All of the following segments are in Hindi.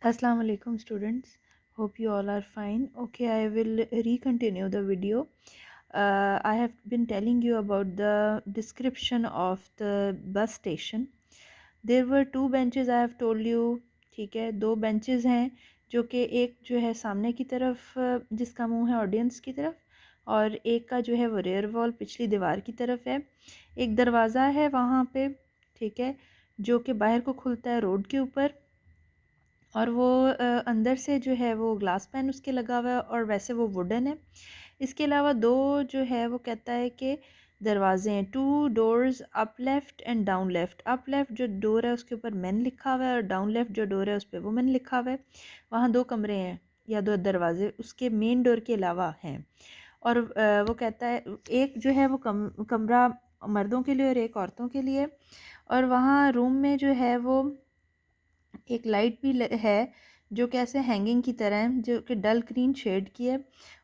Assalamu alaikum students. Hope you all are fine. Okay, I will recontinue the video. I have been telling you about the description of the bus station. There were two benches I have told you. ठीक है, दो benches हैं जो कि एक जो है सामने की तरफ जिसका मुंह है ऑडियंस की तरफ, और एक का जो है वो रेयर वॉल पिछली दीवार की तरफ है। एक दरवाज़ा है वहाँ पे, ठीक है, जो कि बाहर को खुलता है रोड के ऊपर, और वो अंदर से जो है वो ग्लास पैन उसके लगा हुआ है और वैसे वो वुडन है। इसके अलावा दो जो है वो कहता है कि दरवाजे हैं, to doors up left and down left. Up left जो डोर है उसके ऊपर मैन लिखा हुआ है और डाउन लेफ़्ट जो डोर है उस पर वुमेन लिखा हुआ है। वहाँ दो कमरे हैं या दो दरवाजे उसके मेन डोर के अलावा हैं। और वो कहता है एक जो है वो कमरा मर्दों के लिए और एक औरतों के लिए। और वहाँ रूम में जो है वो एक लाइट भी है जो कैसे हैंगिंग की तरह है, जो कि डल ग्रीन शेड की है।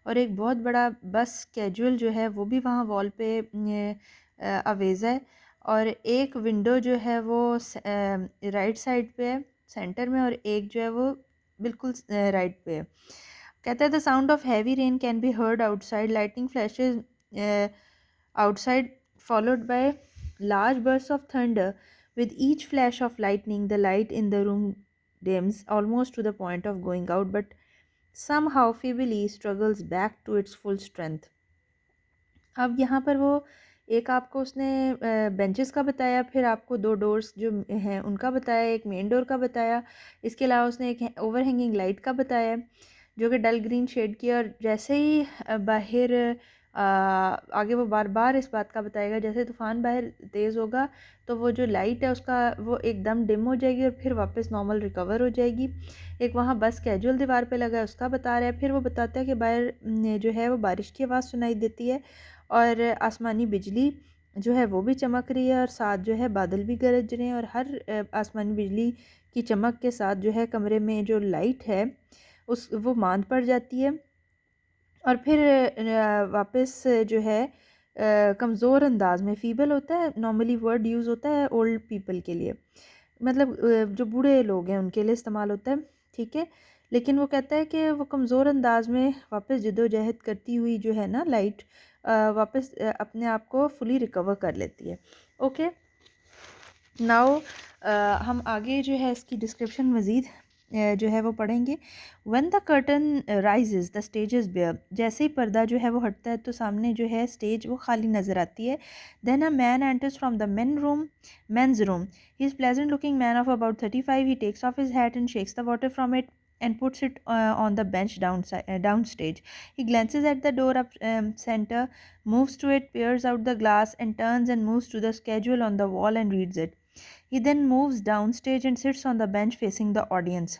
और एक बहुत बड़ा बस कैजुअल जो है वो भी वहाँ वॉल पे अवेज़ है। और एक विंडो जो है वो राइट साइड पे है सेंटर में, और एक जो है वो बिल्कुल राइट पे है। कहता है the sound of heavy rain can be heard outside, lightning flashes outside, followed by large bursts of thunder. With each flash of lightning, the light in the room dims almost to the point of going out, but somehow feebly struggles back to its full strength. अब यहाँ पर वो एक आपको उसने बेंचेस का बताया, फिर आपको दो डोर्स जो हैं उनका बताया, एक मेन डोर का बताया। इसके अलावा उसने एक ओवर हैंगिंग लाइट का बताया जो कि डल ग्रीन शेड की। और जैसे ही बाहर आगे वो बार बार इस बात का बताएगा, जैसे तूफ़ान बाहर तेज़ होगा तो वो जो लाइट है उसका वो एकदम डिम हो जाएगी और फिर वापस नॉर्मल रिकवर हो जाएगी। एक वहाँ बस कैजुअल दीवार पे लगा है उसका बता रहा है। फिर वो बताता है कि बाहर जो है वो बारिश की आवाज़ सुनाई देती है और आसमानी बिजली जो है वो भी चमक रही है, और साथ जो है बादल भी गरज रहे हैं। और हर आसमानी बिजली की चमक के साथ जो है कमरे में जो लाइट है उस वो मांद पड़ जाती है। और फिर वापस जो है कमज़ोर अंदाज में, फीबल होता है नॉर्मली वर्ड यूज़ होता है ओल्ड पीपल के लिए, मतलब जो बूढ़े लोग हैं उनके लिए इस्तेमाल होता है, ठीक है। लेकिन वो कहता है कि वो कमज़ोर अंदाज में वापस जद्दोजहद करती हुई जो है ना लाइट वापस अपने आप को फुली रिकवर कर लेती है। ओके, नाउ हम आगे जो है इसकी डिस्क्रिप्शन मज़ीद जो है वो पढ़ेंगे। When the curtain rises the stage is bare, जैसे ही पर्दा जो है वो हटता है तो सामने जो है स्टेज वो खाली नज़र आती है। Then a man enters from the men's room. He is pleasant looking man of about 35. He takes off his hat and shakes the water from it and puts it on the bench downstage. He glances at the door up center, moves to it, peers out the glass, and turns and moves to the schedule on the wall and reads it. He then moves downstage and sits on the bench facing the audience.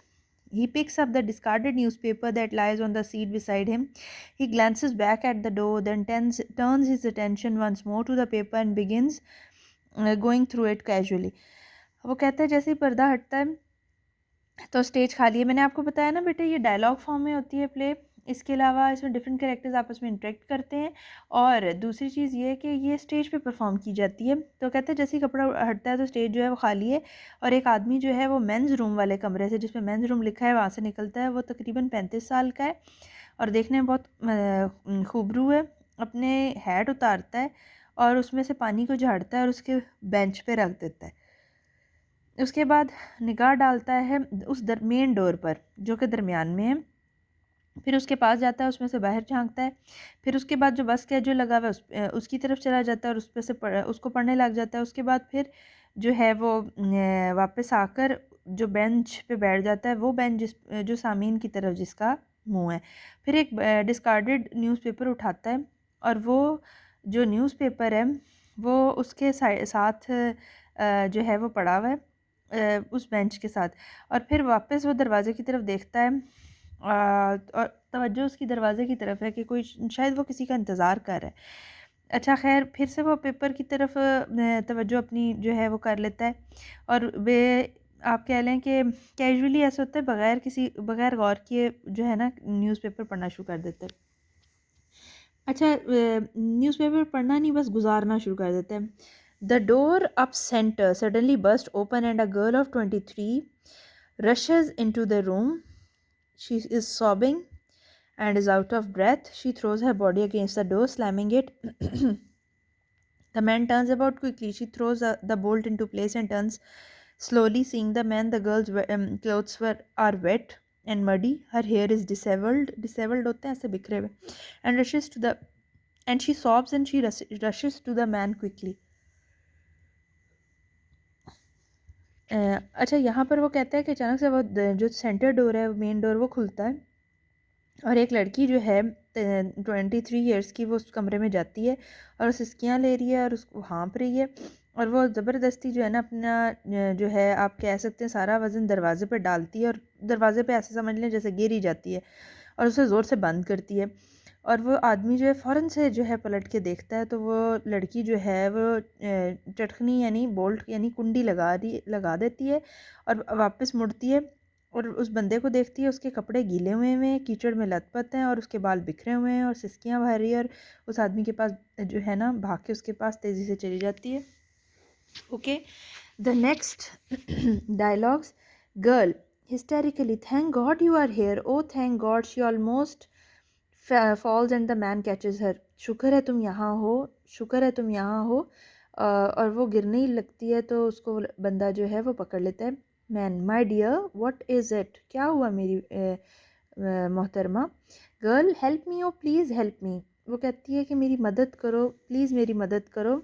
He picks up the discarded newspaper that lies on the seat beside him. He glances back at the door, then turns his attention once more to the paper and begins going through it casually. वो कहता है जैसे ही पर्दा हटता है तो स्टेज खाली है। मैंने आपको बताया ना बेटे ये डायलॉग फॉर्म में होती है प्ले। इसके अलावा इसमें डिफरेंट कैरेक्टर्स आपस में इंटरेक्ट करते हैं। और दूसरी चीज़ ये है कि ये स्टेज पे परफॉर्म की जाती है। तो कहते हैं जैसे ही कपड़ा हटता है तो स्टेज जो है वो खाली है, और एक आदमी जो है वो मेंस रूम वाले कमरे से, जिसमें मेंस रूम लिखा है, वहाँ से निकलता है। वो तकरीबन 35 साल का है और देखने में बहुत खूबरू है। अपने हैट उतारता है और उसमें से पानी को झाड़ता है और उसके बेंच पे रख देता है। उसके बाद निगाह डालता है उस मेन डोर पर जो कि दरमियान में है। फिर उसके पास जाता है, उसमें से बाहर झांकता है। फिर उसके बाद जो बस कैजुअल लगा हुआ है उसकी तरफ चला जाता है और उस पर से उसको पढ़ने लग जाता है। उसके बाद फिर जो है वो वापस आकर जो बेंच पे बैठ जाता है, वो बेंच जो सामीन की तरफ जिसका मुंह है। फिर एक डिस्कार्डेड न्यूज़पेपर उठाता है और वो जो न्यूज़पेपर है वो उसके साथ जो है वो पड़ा हुआ है उस बेंच के साथ। और फिर वापस वो दरवाज़े की तरफ देखता है और तवज्जो उसकी दरवाज़े की तरफ है कि कोई शायद वो किसी का इंतज़ार कर रहा है। अच्छा खैर, फिर से वो पेपर की तरफ तवज्जो अपनी जो है वो कर लेता है। और वे आप कह लें कि कैजुअली ऐसा होता है, बगैर गौर किए जो है ना न्यूज़पेपर पढ़ना शुरू कर देता है। अच्छा, न्यूज़पेपर पढ़ना नहीं बस गुजारना शुरू कर देते हैं। The door up centre suddenly burst open and a girl of 23 rushes into the room. She is sobbing and is out of breath. She throws her body against the door, slamming it. The man turns about quickly. She throws the bolt into place and turns slowly. Seeing the man, the girl's clothes are wet and muddy. Her hair is disheveled. Disheveled होते हैं ऐसे बिखरे हुए. And she sobs and she rushes to the man quickly. अच्छा, यहाँ पर वो कहता है कि अचानक से वो जो सेंटर डोर है, मेन डोर, वो खुलता है और एक लड़की जो है 23 ईयर्स की, वो उस कमरे में जाती है और वो सिसकियाँ ले रही है और उसको हाँप रही है और वो ज़बरदस्ती जो है ना अपना जो है आप कह सकते हैं सारा वज़न दरवाज़े पे डालती है और दरवाज़े पे ऐसे समझ लें जैसे गिर ही जाती है और उसे ज़ोर से बंद करती है। और वो आदमी जो है फ़ौरन से जो है पलट के देखता है तो वो लड़की जो है वो चटखनी यानी बोल्ट यानी कुंडी लगा देती है और वापस मुड़ती है और उस बंदे को देखती है। उसके कपड़े गीले हुए हैं, कीचड़ में लथपथ हैं और उसके बाल बिखरे हुए हैं और सिसकियाँ बह रही है और उस आदमी के पास जो है ना भाग के उसके पास तेज़ी से चली जाती है। Okay, the next dialogues. Girl hysterically, thank god you are here, oh thank god, she almost falls and the man catches her. शुक्र है तुम यहाँ हो, शुक्र है तुम यहाँ हो। और वो गिरने ही लगती है तो उसको बंदा जो है वो पकड़ लेता है। Man, my dear what is it, क्या हुआ मेरी मोहतरमा। Girl, help me, oh please help me. वो कहती है कि मेरी मदद करो, प्लीज़ मेरी मदद करो।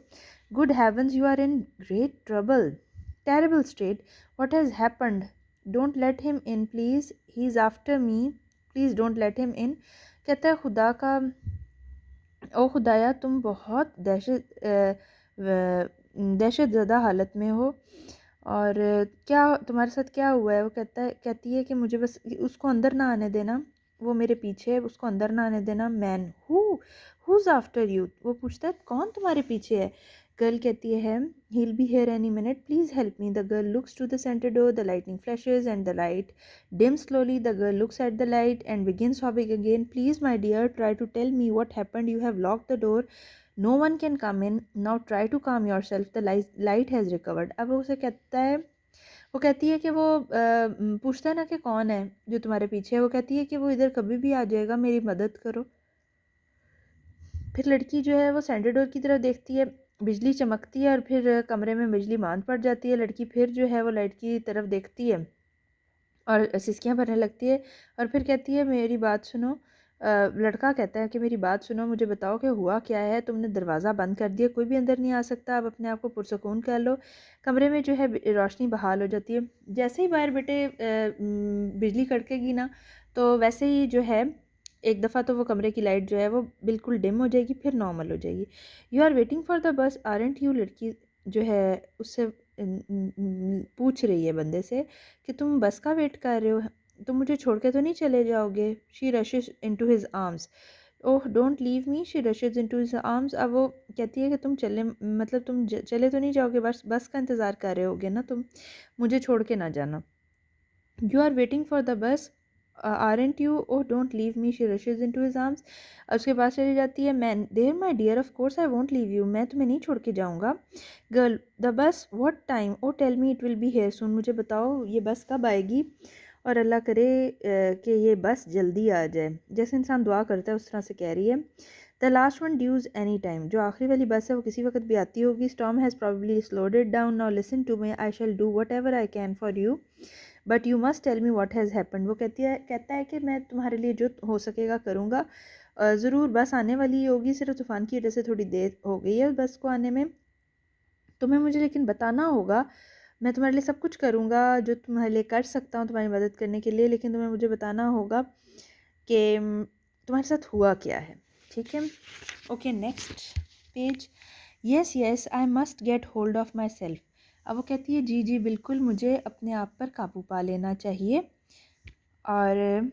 Good heavens, you are in great trouble, terrible state, what has happened, don't let him in please, he is after me, please don't let him in. कहता है खुदा का, ओ खुदाया तुम बहुत दहशत ज़दा हालत में हो और क्या तुम्हारे साथ क्या हुआ है। वो कहती है कि मुझे बस उसको अंदर ना आने देना, वो मेरे पीछे है, उसको अंदर ना आने देना। मैन, हुज़ आफ्टर यू, वो पूछता है कौन तुम्हारे पीछे है। गर्ल कहती है he'll be here any minute, please help me। The girl looks to the center door, the lightning flashes and the light dims slowly. The girl looks at the light and begins sobbing again. Please my dear, try to tell me what happened, you have locked the door, no one can come in, now try to calm yourself, the light has recovered। अब उसे कहता है, वो कहती है कि वो पूछता है ना कि कौन है जो तुम्हारे पीछे है। वो कहती है कि वो इधर कभी भी आ जाएगा, मेरी मदद करो। फिर लड़की जो है वो सेंटर डोर की तरफ देखती है, बिजली चमकती है और फिर कमरे में बिजली मांद पड़ जाती है। लड़की फिर जो है वो लाइट की तरफ देखती है और सिसकियाँ भरने लगती है और फिर कहती है मेरी बात सुनो। लड़का कहता है कि मेरी बात सुनो, मुझे बताओ कि हुआ क्या है, तुमने दरवाज़ा बंद कर दिया, कोई भी अंदर नहीं आ सकता, अब अपने आप को पुरसकून कर लो। कमरे में जो है रोशनी बहाल हो जाती है। जैसे ही बाहर बेटे बिजली कड़केगी ना तो वैसे ही जो है एक दफ़ा तो वो कमरे की लाइट जो है वो बिल्कुल डिम हो जाएगी, फिर नॉर्मल हो जाएगी। You are waiting for the bus aren't you, लड़की जो है उससे पूछ रही है बंदे से कि तुम बस का वेट कर रहे हो, तुम मुझे छोड़ के तो नहीं चले जाओगे। She rushes into his arms, oh don't leave me, she rushes into his arms. अब वो कहती है कि तुम चले मतलब तुम चले तो नहीं जाओगे, बस का इंतज़ार कर रहे होगे ना तुम, मुझे छोड़ के ना जाना। You are waiting for the bus aren't you, oh don't leave me, she rushes into his arms. उसके पास चली जाती है। Man, there my dear, of course I won't leave you, मैं तुम्हें नहीं छोड़ के जाऊँगा। Girl, the bus, what time, oh tell me, it will be here soon, मुझे बताओ ये बस कब आएगी और अल्लाह करे कि ये बस जल्दी आ जाए। जैसे इंसान दुआ करता है उस तरह से कह रही है। The last one dues any time, जो आखिरी वाली बस है वो किसी वक्त भी आती होगी। Storm has probably slowed it down, now listen to me, I shall do whatever I can for you, but you must tell me what has happened. वो कहता है कि मैं तुम्हारे लिए जो हो सकेगा करूँगा। ज़रूर बस आने वाली होगी, सिर्फ तूफ़ान की वजह से थोड़ी देर हो गई है बस को आने में। तुम्हें मुझे लेकिन बताना होगा, मैं तुम्हारे लिए सब कुछ करूँगा जो तुम्हारे लिए कर सकता हूँ तुम्हारी मदद करने के लिए, लेकिन तुम्हें मुझे बताना होगा कि तुम्हारे साथ हुआ क्या है, ठीक है। Okay, next page. Yes yes, I must get hold of my self. अब वो कहती है जी जी बिल्कुल, मुझे अपने आप पर काबू पा लेना चाहिए। और